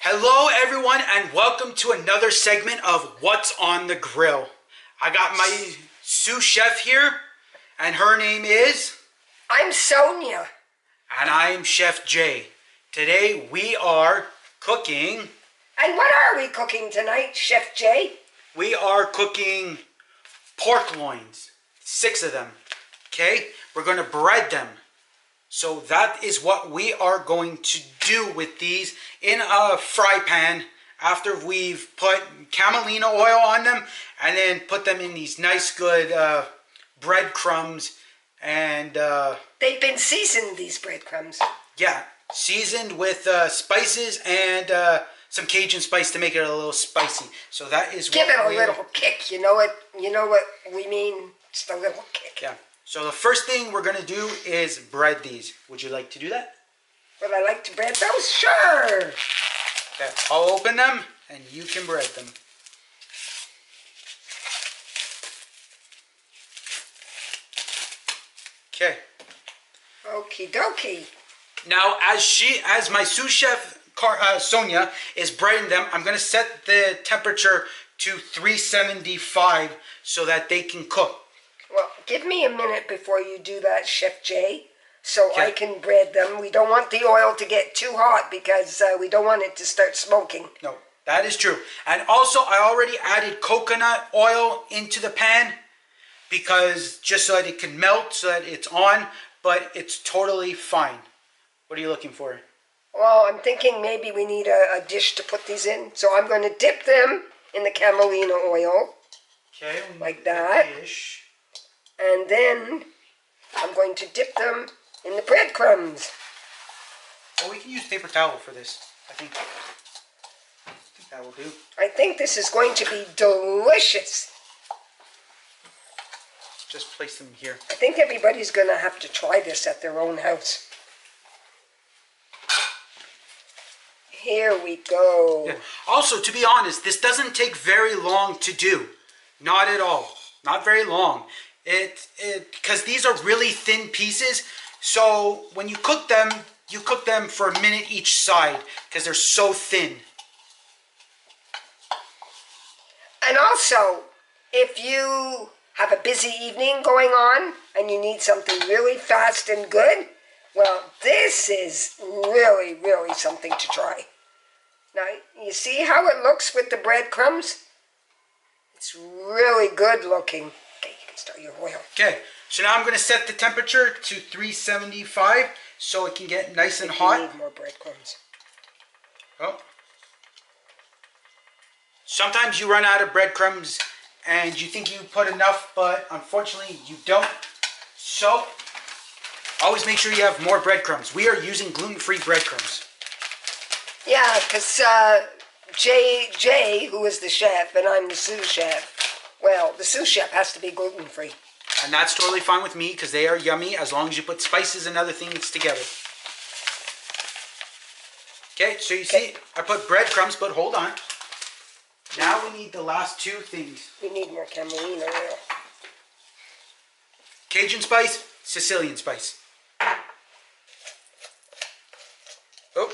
Hello everyone and welcome to another segment of What's on the Grill. I got my sous chef here and her name is... I'm Sonia. And I'm Chef Jay. Today we are cooking... And what are we cooking tonight, Chef Jay? We are cooking pork loins, 6 of them. Okay, we're going to bread them. So that is what we are going to do with these in a fry pan after we've put camelina oil on them and then put them in these nice good breadcrumbs and... They've been seasoned, these breadcrumbs. Yeah, seasoned with spices and some Cajun spice to make it a little spicy. So that is Give it a little kick, you know what we mean? Just a little kick. Yeah. So the first thing we're going to do is bread these. Would you like to do that? Would I like to bread those? Sure. Okay, I'll open them and you can bread them. Okay. Okie dokie. Now, as my sous chef Sonia is breading them, I'm going to set the temperature to 375 so that they can cook. Well, give me a minute before you do that, Chef Jay, so Okay. I can bread them. We don't want the oil to get too hot because we don't want it to start smoking. No, that is true. And also, I already added coconut oil into the pan because just so that it can melt, so that it's on, but it's totally fine. What are you looking for? Well, I'm thinking maybe we need a dish to put these in, so I'm going to dip them in the camelina oil. Okay, like that. Dish. And then I'm going to dip them in the breadcrumbs. Well, we can use paper towel for this. I think that will do. I think this is going to be delicious. Just place them here. I think everybody's going to have to try this at their own house. Here we go. Yeah. Also, to be honest, this doesn't take very long to do. Not at all. Not very long. Because these are really thin pieces, so when you cook them for a minute each side because they're so thin. And also, if you have a busy evening going on and you need something really fast and good, well, this is really, really something to try. Now, you see how it looks with the breadcrumbs? It's really good looking. Okay, you can start your oil. Okay, so now I'm going to set the temperature to 375 so it can get nice and hot. You need more breadcrumbs. Oh. Sometimes you run out of breadcrumbs and you think you put enough, but unfortunately you don't. So, always make sure you have more breadcrumbs. We are using gluten-free breadcrumbs. Yeah, because Jay, who is the chef, and I'm the sous chef, well, the sous chef has to be gluten-free. And that's totally fine with me because they are yummy as long as you put spices and other things together. Okay, so you see, I put breadcrumbs, but hold on. Now we need the last 2 things. We need more camelina oil. Cajun spice, Sicilian spice. Oh,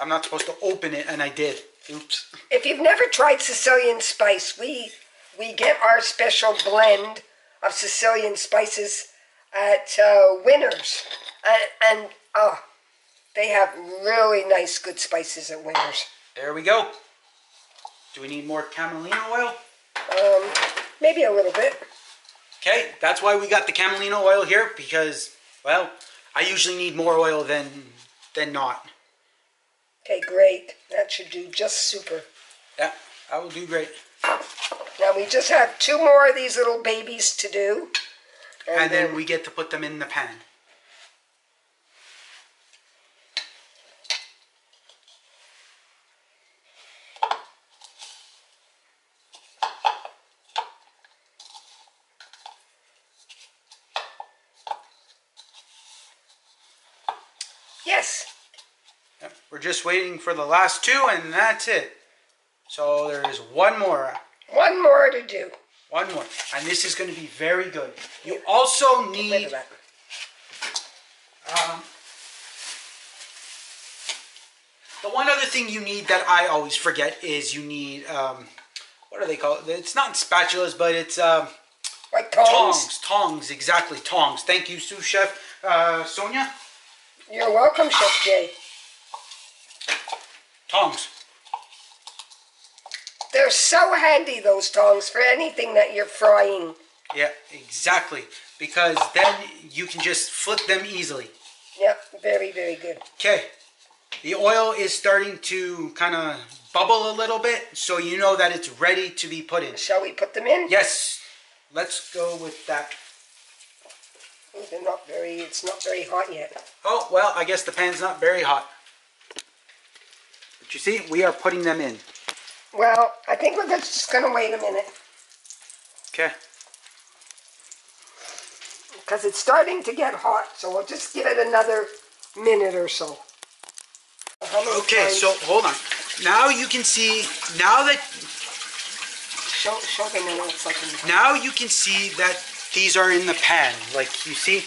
I'm not supposed to open it, and I did. Oops. If you've never tried Sicilian spice, we get our special blend of Sicilian spices at Winners. And they have really nice, good spices at Winners. There we go. Do we need more camelina oil? Maybe a little bit. Okay, that's why we got the camelina oil here because, well, I usually need more oil than not. Okay, great. That should do just super. Yeah, that will do great. Now we just have 2 more of these little babies to do. And then we get to put them in the pan. Yes. Yep, we're just waiting for the last 2 and that's it. So there is 1 more. 1 more to do. 1 more. And this is going to be very good. You also need The one other thing you need that I always forget is you need, what are they called? It's not spatulas, but it's like tongs. Tongs, exactly, tongs. Thank you, sous chef Sonia. You're welcome, Chef Jay. Tongs. They're so handy, those tongs, for anything that you're frying. Yeah, exactly. Because then you can just flip them easily. Yep, very, very good. Okay. The oil is starting to kind of bubble a little bit, so you know that it's ready to be put in. Shall we put them in? Yes. Let's go with that. Ooh, it's not very hot yet. Oh, well, I guess the pan's not very hot. But you see, we are putting them in. Well, I think we're just going to wait a minute. Okay. Because it's starting to get hot, so we'll just give it another minute or so. Okay, so hold on. Now you can see, now that... Show them what it looks like in the pan. Now you can see that these are in the pan. Like, you see?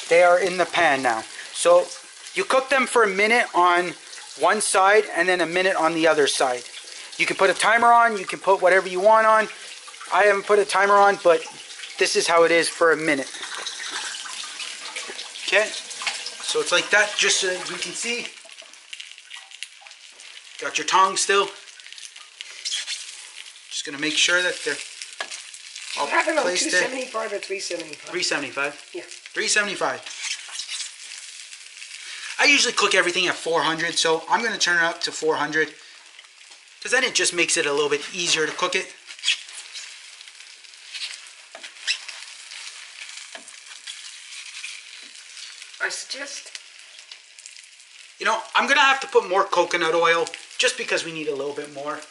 They are in the pan now. So, you cook them for a minute on one side and then a minute on the other side. You can put a timer on, you can put whatever you want on. I haven't put a timer on, but this is how it is for a minute. Okay? So it's like that, just so you can see. Got your tongs still. Just going to make sure that they're all placed there. 275 or 375? 375? Yeah. 375. I usually cook everything at 400, so I'm going to turn it up to 400. Because then it just makes it a little bit easier to cook it. I suggest... You know, I'm going to have to put more coconut oil just because we need a little bit more.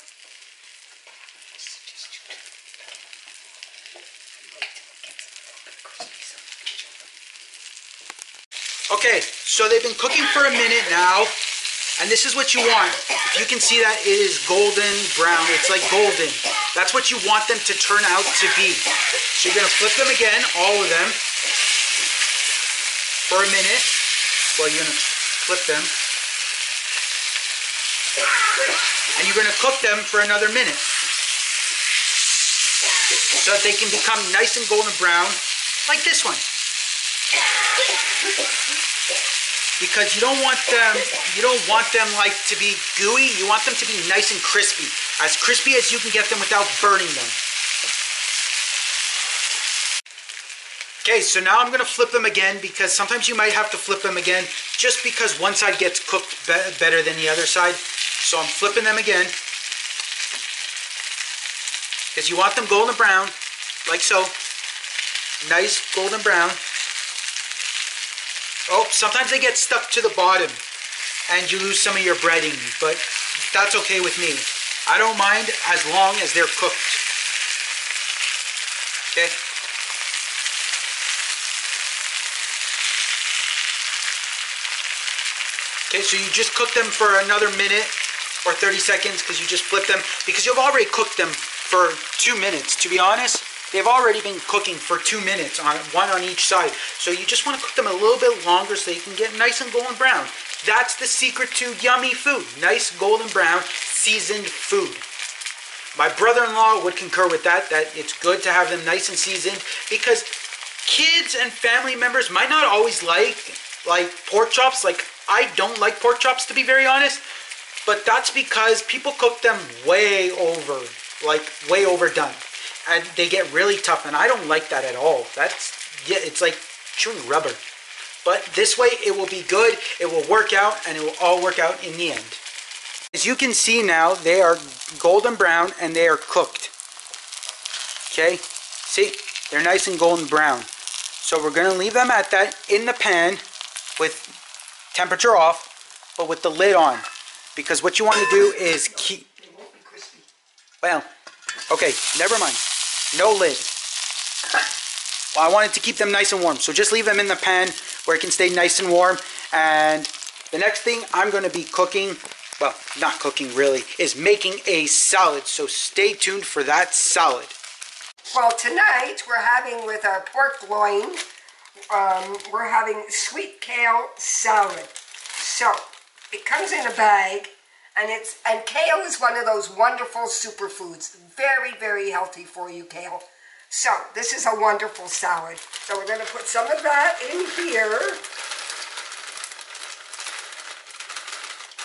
Okay, so they've been cooking for a minute now, and this is what you want. If you can see that, it is golden brown. It's like golden. That's what you want them to turn out to be. So you're going to flip them again, all of them, for a minute. Well, you're going to flip them. And you're going to cook them for another minute. So that they can become nice and golden brown, like this one. Because you don't want them like to be gooey. You want them to be nice and crispy. As crispy as you can get them without burning them. Okay, so now I'm going to flip them again because sometimes you might have to flip them again just because one side gets cooked better than the other side. So I'm flipping them again. Because you want them golden brown, like so. Nice golden brown. Oh, sometimes they get stuck to the bottom and you lose some of your breading, but that's okay with me. I don't mind as long as they're cooked. Okay? Okay, so you just cook them for another minute or 30 seconds because you just flip them, because you've already cooked them for 2 minutes. To be honest, they've already been cooking for 2 minutes, one on each side. So you just want to cook them a little bit longer so you can get nice and golden brown. That's the secret to yummy food. Nice golden brown seasoned food. My brother-in-law would concur with that it's good to have them nice and seasoned because kids and family members might not always like pork chops. Like, I don't like pork chops, to be very honest, but that's because people cook them way overdone. And they get really tough, and I don't like that at all. It's like chewing rubber. But this way, it will be good, it will work out, and it will all work out in the end. As you can see now, they are golden brown, and they are cooked. Okay? See? They're nice and golden brown. So we're going to leave them at that in the pan with temperature off, but with the lid on. Because what you want to do is keep... They won't be crispy. Well, okay, never mind. No lid. Well, I wanted to keep them nice and warm, so just leave them in the pan where it can stay nice and warm. And the next thing I'm going to be cooking, well, not cooking really, is making a salad. So stay tuned for that salad. Well, tonight we're having with our pork loin, we're having sweet kale salad. So, It comes in a bag, and kale is one of those wonderful superfoods. Very, very healthy for you, kale. So this is a wonderful salad. So we're going to put some of that in here.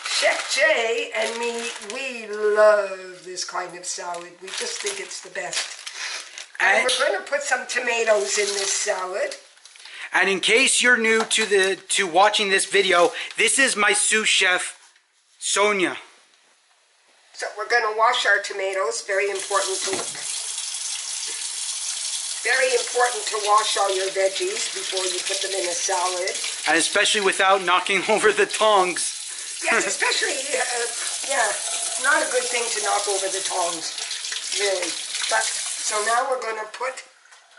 Chef Jay and me, we love this kind of salad. We just think it's the best. And we're going to put some tomatoes in this salad. And in case you're new to watching this video, this is my sous chef, Sonia. So we're going to wash our tomatoes. Very important to wash all your veggies before you put them in a salad. And especially without knocking over the tongs. Yes, especially, it's not a good thing to knock over the tongs, really. But, so now we're going to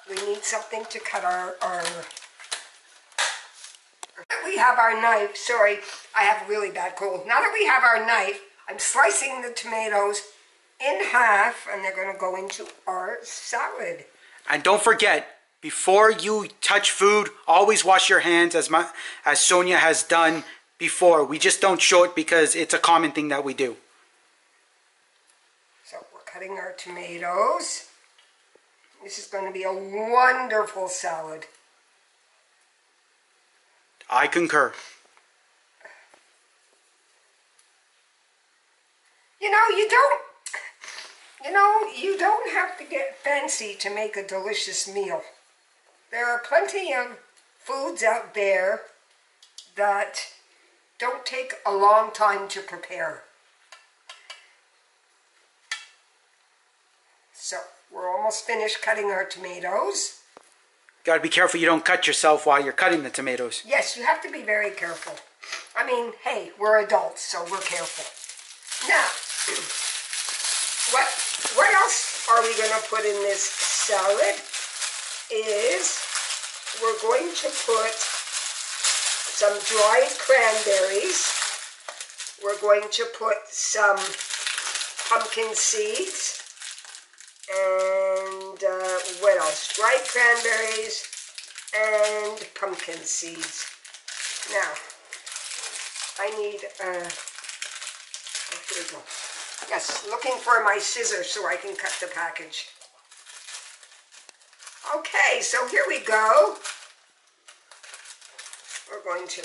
we need something to cut our we have our knife, sorry, I have a really bad cold. Now that we have our knife, I'm slicing the tomatoes in half, and they're going to go into our salad. And don't forget, before you touch food, always wash your hands as Sonia has done before. We just don't show it because it's a common thing that we do. So we're cutting our tomatoes. This is going to be a wonderful salad. I concur. You don't have to get fancy to make a delicious meal. There are plenty of foods out there that don't take a long time to prepare. So, we're almost finished cutting our tomatoes. Gotta be careful you don't cut yourself while you're cutting the tomatoes. Yes, you have to be very careful. I mean, hey, we're adults, so we're careful. Now, what else are we going to put in this salad is we're going to put some dried cranberries. We're going to put some pumpkin seeds. And what else? Dried cranberries and pumpkin seeds. Now, I need, here we go. Yes, looking for my scissors so I can cut the package. Okay, so here we go. We're going to,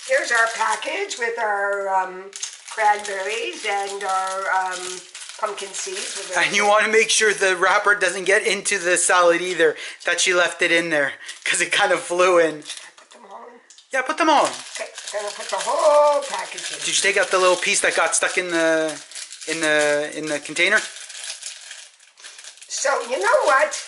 here's our package with our cranberries and our pumpkin seeds. And you want to make sure the wrapper doesn't get into the salad either, that she left it in there, because it kind of flew in. Put them all in? Yeah, put them all in. Okay, I'm going to put the whole package in. Did you take out the little piece that got stuck in the container? So, you know what?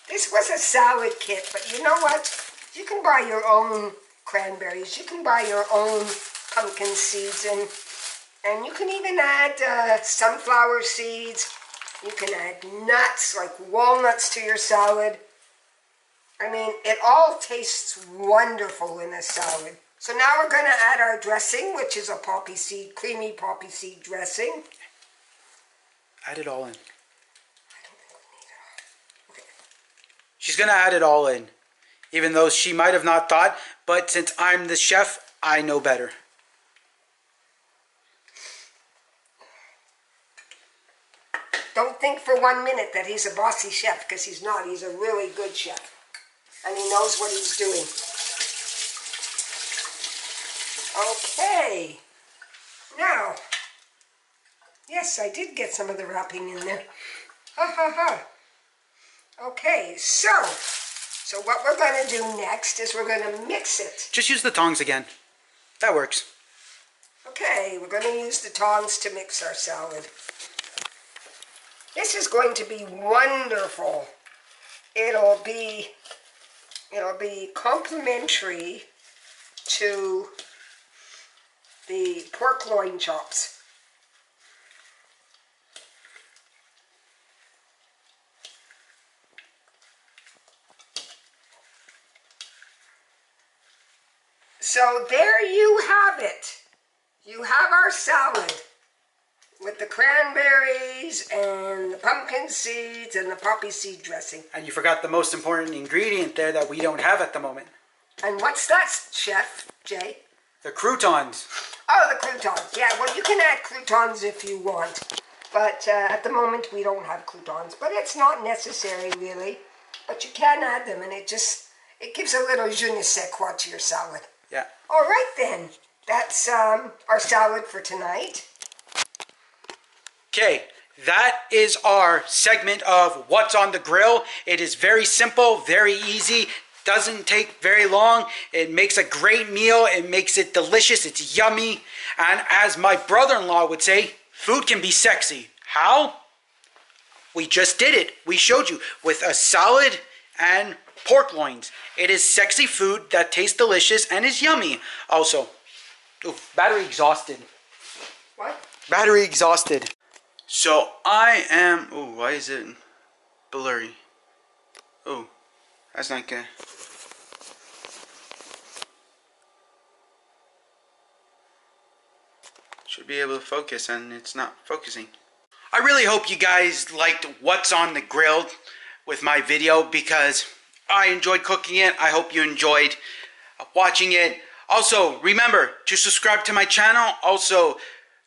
This was a salad kit, but you know what? You can buy your own cranberries. You can buy your own pumpkin seeds, and you can even add sunflower seeds. You can add nuts, like walnuts, to your salad. I mean, it all tastes wonderful in a salad. So now we're going to add our dressing, which is a poppy seed, creamy poppy seed dressing. Add it all in. I don't think we need it all. Okay. She's going to add it all in, even though she might have not thought, but since I'm the chef, I know better. Don't think for 1 minute that he's a bossy chef, because he's not. He's a really good chef. And he knows what he's doing. Okay. Now, yes, I did get some of the wrapping in there. Ha ha ha. Okay, so what we're going to do next is we're going to mix it. Just use the tongs again. That works. Okay, we're going to use the tongs to mix our salad. This is going to be wonderful. It'll be complementary to the pork loin chops. So there you have it. You have our salad with the cranberries and the pumpkin seeds and the poppy seed dressing. And you forgot the most important ingredient there that we don't have at the moment. And what's that, Chef Jay? The croutons. Oh, the croutons. Yeah, well, you can add croutons if you want. But at the moment, we don't have croutons. But it's not necessary, really. But you can add them, and it gives a little je ne sais quoi to your salad. Yeah. All right, then. That's our salad for tonight. Okay, that is our segment of What's on the Grill. It is very simple, very easy, doesn't take very long. It makes a great meal. It makes it delicious. It's yummy. And as my brother-in-law would say, food can be sexy. How? We just did it. We showed you with a salad and pork loins. It is sexy food that tastes delicious and is yummy. Also, battery exhausted. What? Battery exhausted. So I am, why is it blurry? Oh, that's not good. Should be able to focus and it's not focusing. I really hope you guys liked What's on the Grill with my video because I enjoyed cooking it. I hope you enjoyed watching it. Also, remember to subscribe to my channel. Also,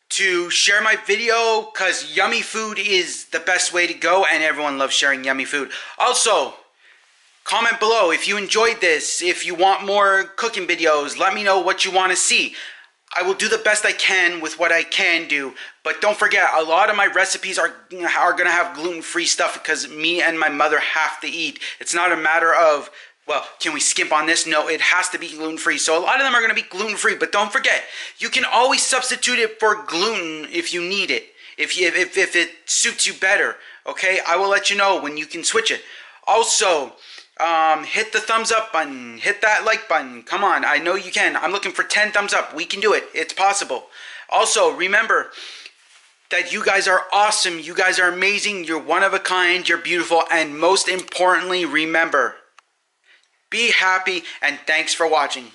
to share my video because yummy food is the best way to go and everyone loves sharing yummy food. Also, comment below if you enjoyed this, if you want more cooking videos, let me know what you want to see. I will do the best I can with what I can do, but don't forget, a lot of my recipes are going to have gluten-free stuff because me and my mother have to eat. It's not a matter of, well, can we skimp on this? No, it has to be gluten-free. So a lot of them are going to be gluten-free, but don't forget, you can always substitute it for gluten if you need it, if it suits you better, okay? I will let you know when you can switch it. Also, hit the thumbs up button, hit that like button. Come on, I know you can. I'm looking for 10 thumbs up. We can do it. It's possible. Also, remember that you guys are awesome. You guys are amazing. You're one of a kind. You're beautiful. And most importantly, remember, be happy, and thanks for watching.